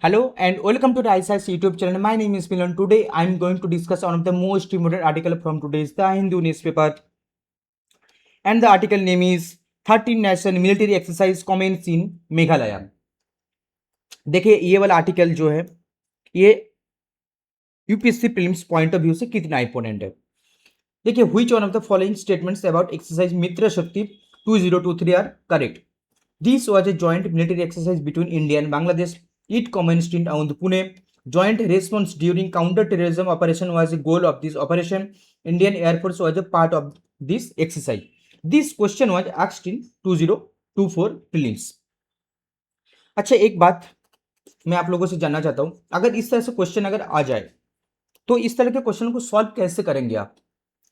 Hello and welcome to the ISIS YouTube channel. My name is Milan. Today I am going to discuss one of the most important article from today's The Hindu newspaper, and the article name is 13 National Military Exercise Commence in Meghalaya. देखिए ये वाला article जो है ये UPSC prelims point of view से कितना important है। देखिए which one of the following statements about exercise Mitra Shakti 2023 are correct. This was a joint military exercise between India and Bangladesh. It commenced in Pune. Joint response during counter-terrorism operation was the goal of this operation. Indian Air Force was a part of this exercise. This question was asked in 2024 prelims. अच्छा एक बात मैं आप लोगों से जानना चाहता हूं, अगर इस तरह से क्वेश्चन अगर आ जाए तो इस तरह के क्वेश्चन को सॉल्व कैसे करेंगे आप?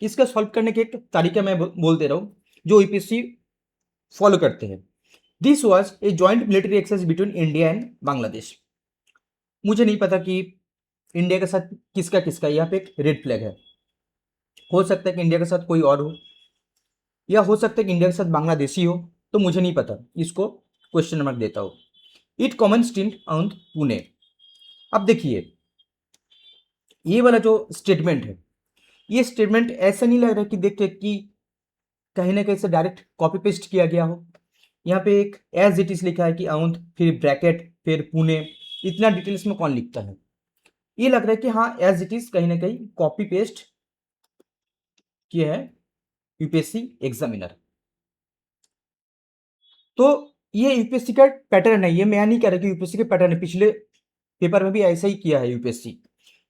इसका सॉल्व करने के एक तरीका मैं बोल दे रहा हूं जो यूपीएससी फॉलो करते हैं. This was a joint military exercise between India and Bangladesh. मुझे नहीं पता कि इंडिया के साथ किसका किसका यहाँ पे एक रेड फ्लैग है. हो सकता है कि इंडिया के साथ कोई और हो, या हो सकता है कि इंडिया के साथ बांग्लादेशी हो, तो मुझे नहीं पता. इसको क्वेश्चन नंबर देता हूँ. इट कॉमेंस्ड इन पुणे. अब देखिए ये वाला जो स्टेटमेंट है, ये स्टेटमेंट ऐसा नहीं लग रहा कि देख के कि कहीं ना कहीं से डायरेक्ट कॉपी पेस्ट किया गया हो. यहाँ पे एक एज इट इज लिखा है कि औंध, फिर ब्रैकेट, फिर पुणे. इतना डिटेल्स में कौन लिखता है? ये लग रहा है कि हाँ एज इट इज कहीं ना कहीं कॉपी पेस्ट किया है यूपीएससी एग्जामिनर. तो ये यूपीएससी का पैटर्न है, ये मैं नहीं कह रहा कि यूपीएससी का पैटर्न है, पिछले पेपर में भी ऐसा ही किया है UPSC.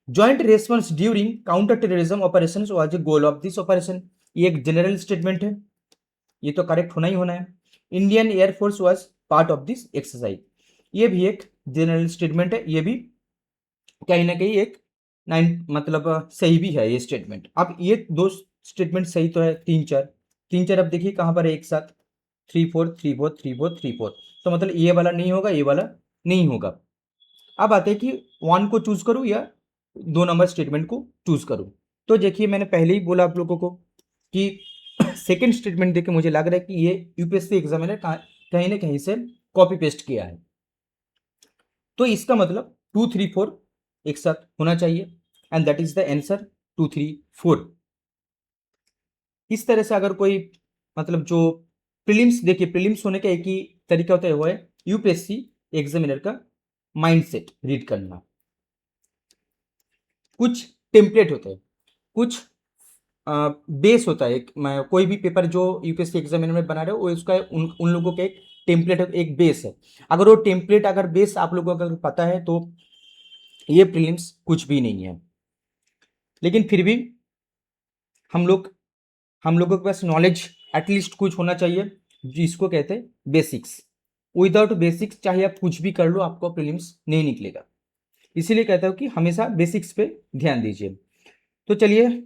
Joint response during counter terrorism operation was the goal of this operation. ये एक जनरल स्टेटमेंट है, ये तो करेक्ट होना ही होना है. Indian air force was part of this exercise. ये भी एक जनरल स्टेटमेंट है, ये भी कहीं ना कहीं एक मतलब सही भी है ये स्टेटमेंट. अब ये दो स्टेटमेंट सही तो है, तीन चार अब देखिए कहाँ पर है एक साथ, 3 4 3 4 3 4 3 4. तो मतलब ये वाला नहीं होगा, ये वाला नहीं होगा. अब आते हैं कि वन को चूज करूँ या 2 नंबर स्टेटमेंट को चूज करूँ. तो देखिए मैंने पहले ही बोला आप लोगों को कि सेकेंड स्टेटमेंट देख के मुझे लग रहा है कि ये यूपीएससी एग्जामिनर कहीं ना कहीं से कॉपी पेस्ट किया है. तो इसका मतलब 2 3 4 एक साथ होना चाहिए, and that is the answer 2 3 4. इस तरह से अगर कोई मतलब जो प्रीलिम्स, देखिए प्रीलिम्स होने का एक ही तरीका होता है, वो है यूपीएससी एग्जामिनर का माइंडसेट रीड करना. कुछ टेम्पलेट होते हैं, कुछ बेस होता है. कोई भी पेपर जो यूपीएससी एग्जामिनर में बना रहे हो वो उसका उन लोगों का एक टेम्पलेट है, एक बेस है. अगर वो टेम्पलेट अगर बेस आप लोगों को अगर पता है तो ये प्रीलिम्स कुछ भी नहीं है. लेकिन फिर भी हम लोगों के पास नॉलेज एटलीस्ट कुछ होना चाहिए, जिसको कहते हैं बेसिक्स. विदाउट बेसिक्स चाहे आप कुछ भी कर लो, आपको प्रीलिम्स नहीं निकलेगा. इसीलिए कहता हूँ कि हमेशा बेसिक्स पे ध्यान दीजिए. तो चलिए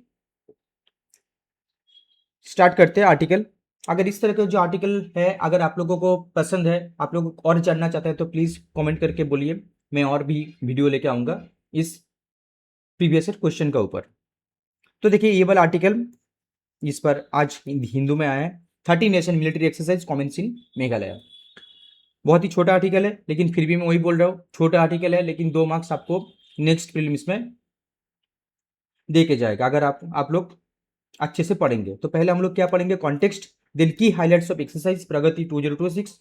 स्टार्ट करते हैं आर्टिकल. अगर इस तरह का जो आर्टिकल है अगर आप लोगों को पसंद है, आप लोग और जानना चाहते हैं, तो प्लीज़ कमेंट करके बोलिए, मैं और भी वीडियो लेके आऊँगा इस प्रीवियस क्वेश्चन का ऊपर. तो देखिए ये वाला आर्टिकल इस पर आज हिंदू में आया है, 13 नेशन मिलिट्री एक्सरसाइज कॉमेंस इन मेघालय. बहुत ही छोटा आर्टिकल है, लेकिन फिर भी मैं वही बोल रहा हूँ, छोटा आर्टिकल है लेकिन 2 मार्क्स आपको नेक्स्ट प्रीलिम्स में दे के जाएगा अगर आप लोग अच्छे से पढ़ेंगे. तो पहले हम लोग क्या पढ़ेंगे? कॉन्टेक्स्ट, देन की highlights of exercise Pragati 2026,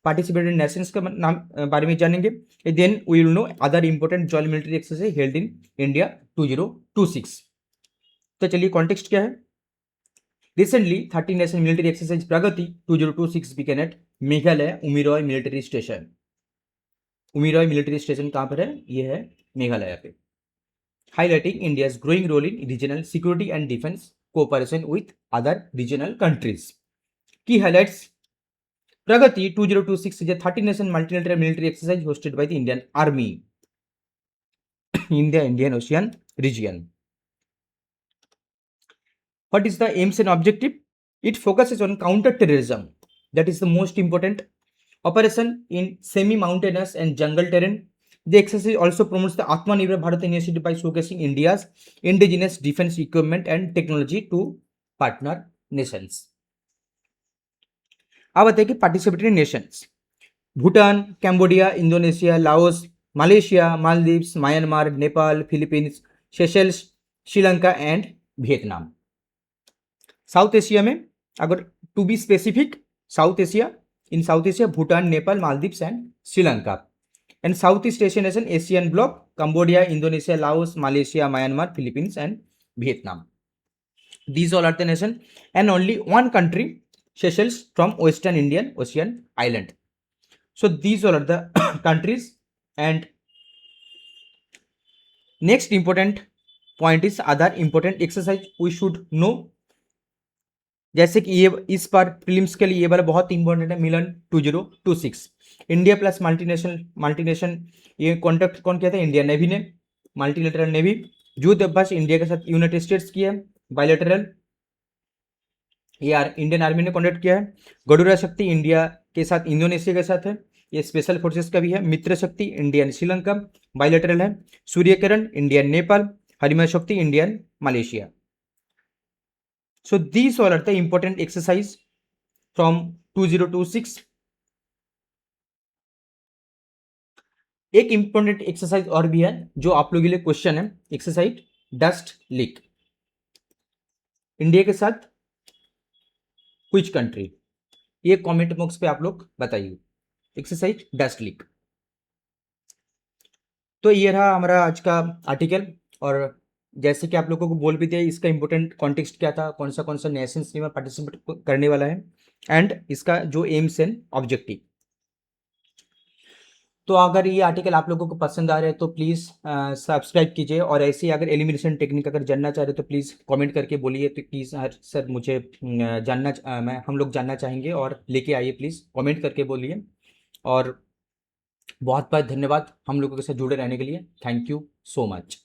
participated nations का नाम बारे में जानेंगे. Then we will know other important joint military exercise held in India 2026. तो चलिए कॉन्टेक्स्ट क्या है. Recently 13 nation military exercise Pragati 2026 begin at Meghalaya Umroi military station. Umroi military station कहाँ पर है? ये है मेघालय पे. Highlighting India's growing role in regional security and defence cooperation with other regional countries. Key highlights: Pragati 2026 is a 30 nation multilateral military exercise hosted by the Indian Army in the Indian Ocean region. What is the aims and objective? It focuses on counter-terrorism. That is the most important. Operation in semi-mountainous and jungle terrain. The exercise also promotes the Atmanirbhar Bharat initiative by showcasing India's indigenous defense equipment and technology to partner nations. अब आते हैं कि participatory nations. Bhutan, Cambodia, Indonesia, Laos, Malaysia, Maldives, Myanmar, Nepal, Philippines, Seychelles, Sri Lanka and Vietnam. South Asia में अगर to be specific, south Asia, in south Asia Bhutan, Nepal, Maldives and Sri Lanka. And south east Asian nation, ASEAN bloc, Cambodia, Indonesia, Laos, Malaysia, Myanmar, Philippines and Vietnam. These all are the nation, and only one country, Seychelles, from Western Indian Ocean island. So these all are the countries. And next important point is other important exercise we should know. जैसे कि ये इस बार prelims के लिए ये वाला बहुत important है, मिलन 2026 इंडिया प्लस मल्टीनेशन। ये कॉन्ट्रैक्ट कौन किया था? इंडियन नेवी ने, मल्टीलेटरल नेवी। युद्ध अभ्यास इंडिया के साथ यूनाइटेड स्टेट्स किया है, बायलैटरल यार इंडियन आर्मी ने कॉन्ट्रैक्ट किया है। गडुरा शक्ति इंडिया के साथ इंडोनेशिया के साथ है, ये स्पेशल फोर्सेस का भी है। मित्र शक्ति इंडियन श्रीलंका, बायलैटरल है। सूर्यकिरण इंडियन नेपाल, हरिमा शक्ति Indian Malaysia. So these all are the important exercise from 2026. एक इंपॉर्टेंट एक्सरसाइज और भी है जो आप लोगों के लिए क्वेश्चन है, एक्सरसाइज डस्ट लीक। इंडिया के साथ कुछ कंट्री, ये कमेंट बॉक्स पे आप लोग बताइए। Exercise dust leak. तो ये रहा हमारा आज का आर्टिकल, और जैसे कि आप लोगों को बोल भी दिया इसका इंपॉर्टेंट कॉन्टेक्स्ट क्या था, कौन सा नेशंस में पार्टिसिपेट करने वाला है, एंड इसका जो एम्स एंड ऑब्जेक्टिव। तो अगर ये आर्टिकल आप लोगों को पसंद आ रहा है तो प्लीज़ सब्सक्राइब कीजिए, और ऐसे ही अगर एलिमिनेशन टेक्निक अगर जानना चाह रहे तो प्लीज़ कमेंट करके बोलिए तो प्लीज़ सर मुझे हम लोग जानना चाहेंगे, और लेके आइए प्लीज़ कमेंट करके बोलिए। और बहुत बहुत धन्यवाद हम लोगों के साथ जुड़े रहने के लिए। Thank you so much.